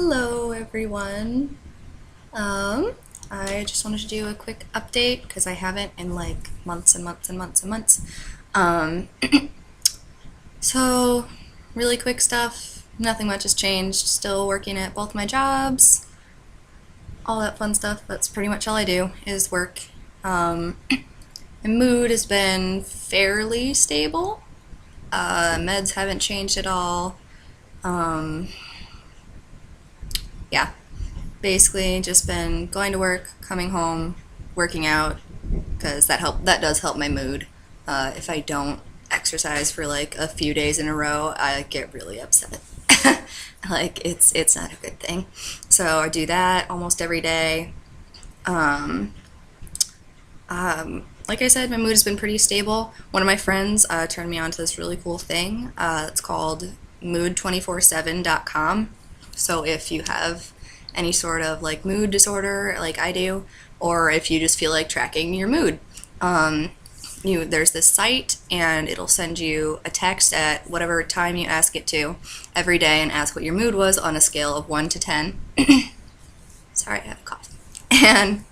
Hello, everyone. Um, I just wanted to do a quick update because I haven't in like months and months and months and months. Um, so, really quick stuff. Nothing much has changed. Still working at both my jobs. All that fun stuff. That's pretty much all I do is work. Um, my mood has been fairly stable. Meds haven't changed at all. Um, yeah, basically just been going to work, coming home, working out because that does help my mood. If I don't exercise for like a few days in a row, I get really upset. Like it's not a good thing. So I do that almost every day. Um, like I said, my mood has been pretty stable. One of my friends turned me on to this really cool thing. It's called mood247.com. So if you have any sort of like mood disorder, like I do, or if you just feel like tracking your mood, um, there's this site and it'll send you a text at whatever time you ask it to every day and ask what your mood was on a scale of 1 to 10. Sorry, I have a cough. And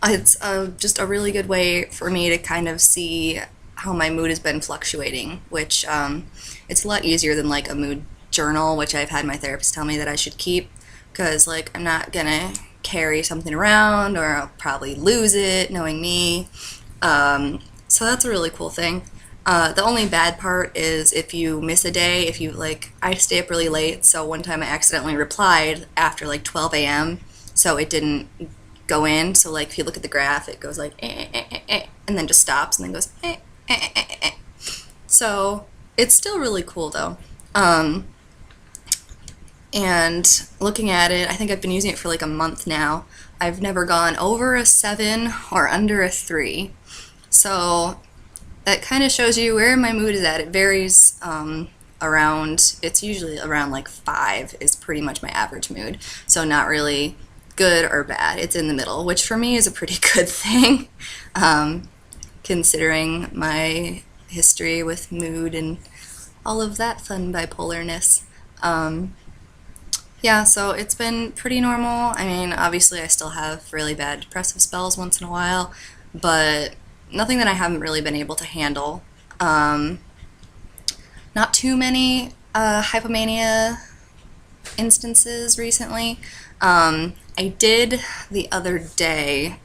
it's just a really good way for me to kind of see how my mood has been fluctuating, which it's a lot easier than like a mood journal, which I've had my therapist tell me that I should keep because like I'm not gonna carry something around or I'll probably lose it, knowing me. So that's a really cool thing. The only bad part is if you miss a day, if you like, I stay up really late, so one time I accidentally replied after like 12 a.m., so it didn't go in. So like if you look at the graph, it goes like and then just stops and then goes So it's still really cool though. Um, and looking at it, I think I've been using it for like a month now. I've never gone over a 7 or under a 3. So that kind of shows you where my mood is at. It varies around, it's usually around like 5 is pretty much my average mood. So not really good or bad. It's in the middle, which for me is a pretty good thing, um, considering my history with mood and all of that fun bipolarness. Um, yeah, so it's been pretty normal. I mean, obviously, I still have really bad depressive spells once in a while, but nothing that I haven't really been able to handle. Um, Not too many hypomania instances recently. I did the other day,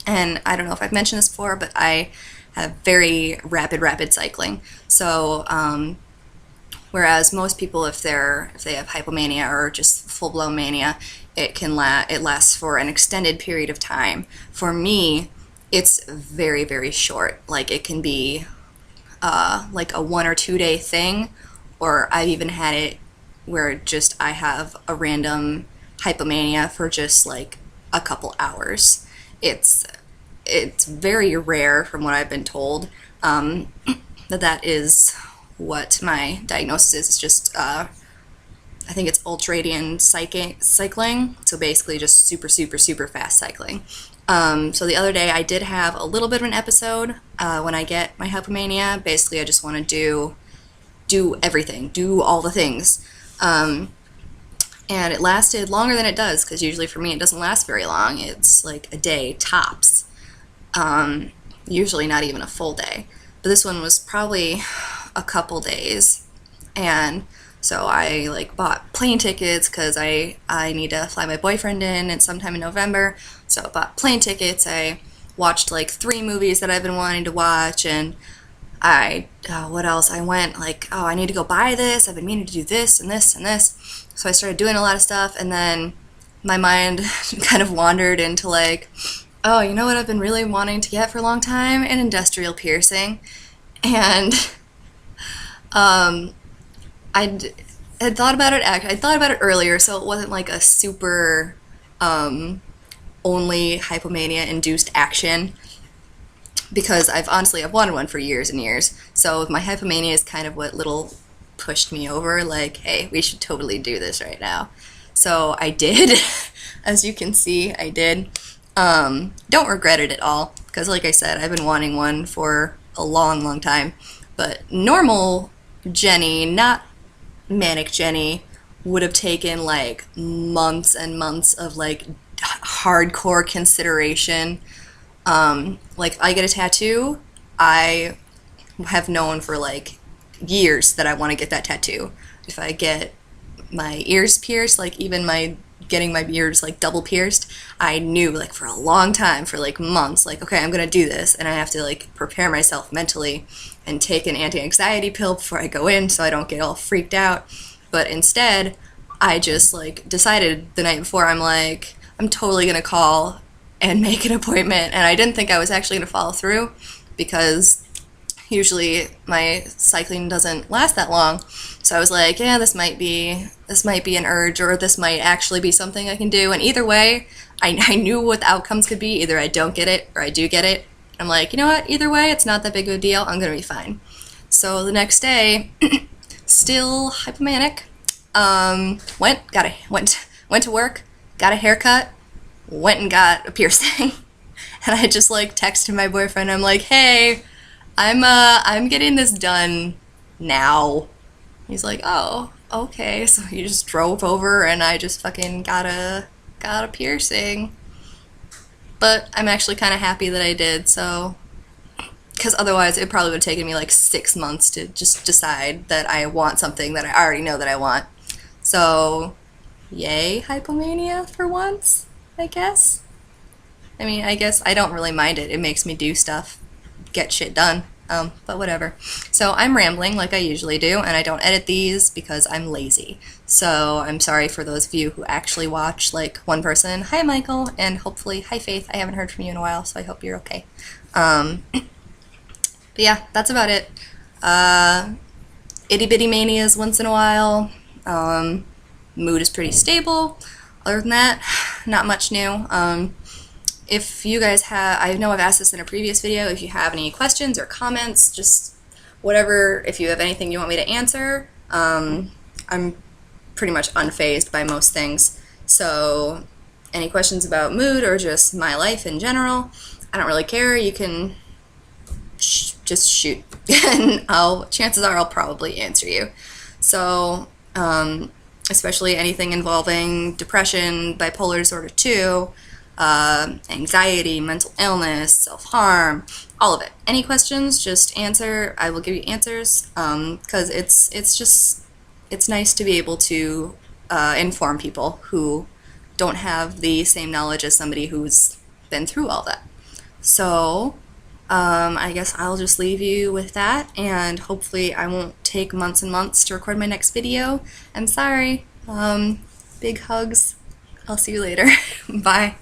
and I don't know if I've mentioned this before, but I have very rapid cycling. So, whereas most people, if they have hypomania or just full blown mania, it lasts for an extended period of time. For me, it's very short. Like it can be like a 1 or 2 day thing, or I've even had it where just I have a random hypomania for just like a couple hours. It's it's very rare, from what I've been told, that is what my diagnosis is. It's just I think it's ultradian cycling. So basically, just super fast cycling. So the other day, I did have a little bit of an episode when I get my hypomania. Basically, I just want to do everything, do all the things. And it lasted longer than it does, because usually for me it doesn't last very long. It's like a day tops. Usually not even a full day. But this one was probably a couple days. And so I like bought plane tickets because I need to fly my boyfriend in and sometime in November. So I bought plane tickets. I watched like 3 movies that I've been wanting to watch, and what else? I went like, oh, I need to go buy this. I've been meaning to do this and this and this. So I started doing a lot of stuff, and then my mind kind of wandered into like, oh, you know what I've been really wanting to get for a long time? An industrial piercing. And um, I'd had thought about it. I thought about it earlier, so it wasn't like a super only hypomania induced action, because I've wanted one for years and years. So my hypomania is kind of what little pushed me over, like, hey, we should totally do this right now. So I did. As you can see, I did. Don't regret it at all, because like I said, I've been wanting one for a long time. But normal Jenny, not manic Jenny, would have taken like months and months of like hardcore consideration. Like I get a tattoo, I have known for like years that I want to get that tattoo. If I get my ears pierced, like even my getting my ears like double pierced, I knew like for a long time, for like months, like okay, I'm gonna do this, and I have to like prepare myself mentally and take an anti-anxiety pill before I go in so I don't get all freaked out. But instead, I just like decided the night before, I'm like, I'm totally gonna call and make an appointment, and I didn't think I was actually gonna follow through because usually my cycling doesn't last that long. So I was like, yeah, this might be an urge, or this might actually be something I can do. And either way, I knew what the outcomes could be. Either I don't get it or I do get it. I'm like, you know what? Either way, it's not that big of a deal. I'm gonna be fine. So the next day, still hypomanic. Went to work, got a haircut, went and got a piercing, and I just like texted my boyfriend. I'm like, hey, I'm getting this done now. He's like, oh, okay. So he just drove over and I just fucking got a piercing. But I'm actually kind of happy that I did, so, because otherwise it probably would have taken me like 6 months to just decide that I want something that I already know that I want. So, yay, hypomania for once, I guess. I mean, I guess I don't really mind it. It makes me do stuff, get shit done. But whatever. So I'm rambling like I usually do, and I don't edit these because I'm lazy. So I'm sorry for those of you who actually watch, like one person, hi Michael, and hopefully, hi Faith, I haven't heard from you in a while, so I hope you're okay. But yeah, that's about it. Itty bitty manias once in a while. Mood is pretty stable. Other than that, not much new. If you guys have, I know I've asked this in a previous video, if you have any questions or comments, just whatever, if you have anything you want me to answer, I'm pretty much unfazed by most things. So any questions about mood or just my life in general, I don't really care. You can just shoot, and chances are I'll probably answer you. So especially anything involving depression, bipolar disorder 2, anxiety, mental illness, self-harm, all of it. Any questions, just answer. I will give you answers, because it's nice to be able to inform people who don't have the same knowledge as somebody who's been through all that. So I guess I'll just leave you with that, and hopefully I won't take months and months to record my next video. I'm sorry. Big hugs. I'll see you later. Bye.